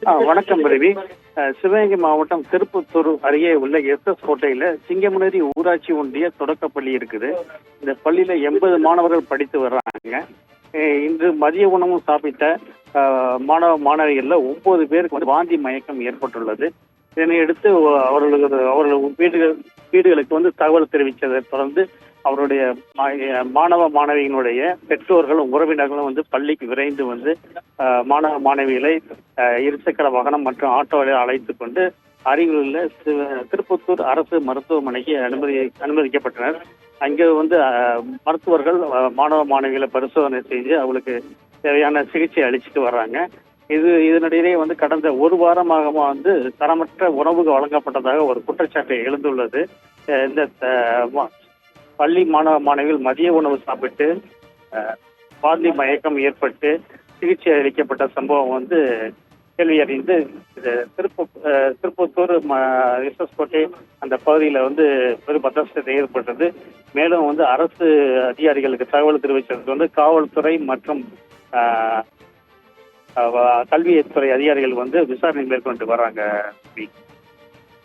வணக்கம் ரவி. சிவகங்கை மாவட்டம் திருப்பத்தூர் அருகே உள்ள எஸ் கோட்டையில சிங்கமுனரி ஊராட்சி ஒன்றிய தொடக்கப்பள்ளி இருக்குது. இந்த பள்ளியில 80 மாணவர்கள் படித்து வர்றாங்க. இன்று மதிய உணவும் சாப்பிட்ட மாணவிகள்ல 9 பேருக்கு வந்து வாந்தி மயக்கம் ஏற்பட்டுள்ளது. இதனையடுத்து அவர்கள் வீடுகளுக்கு வந்து தகவல் தெரிவித்ததை தொடர்ந்து அவருடைய மாணவியினுடைய பெற்றோர்களும் உறவினர்களும் வந்து பள்ளிக்கு விரைந்து வந்து மாணவ மாணவிகளை இருசக்கர வாகனம் மற்றும் ஆட்டோவில் அழைத்து கொண்டு அருகில் உள்ள திருப்பத்தூர் அரசு மருத்துவமனைக்கு அனுமதிக்கப்பட்டனர். அங்கே வந்து மருத்துவர்கள் மாணவ மாணவிகளை பரிசோதனை செய்து அவங்களுக்கு தேவையான சிகிச்சை அளிச்சுட்டு வர்றாங்க. இதனிடையே வந்து கடந்த ஒரு வாரமாக வந்து தரமற்ற உணவு வழங்கப்பட்டதாக ஒரு குற்றச்சாட்டு எழுந்துள்ளது. இந்த பள்ளி மாணவ மாணவிகள் மதிய உணவு சாப்பிட்டு வாந்தி மயக்கம் ஏற்பட்டு சிகிச்சை அளிக்கப்பட்ட சம்பவம் வந்து கேள்வி அறிந்து திருப்பத்தூர் எஸ் கோட்டை அந்த பகுதியில் வந்து பெரும் பதற்றத்தை ஏற்பட்டது. மேலும் வந்து அரசு அதிகாரிகளுக்கு தகவல் தெரிவித்ததுக்கு வந்து காவல்துறை மற்றும் கல்வித்துறை அதிகாரிகள் வந்து விசாரணை மேற்கொண்டு வர்றாங்க.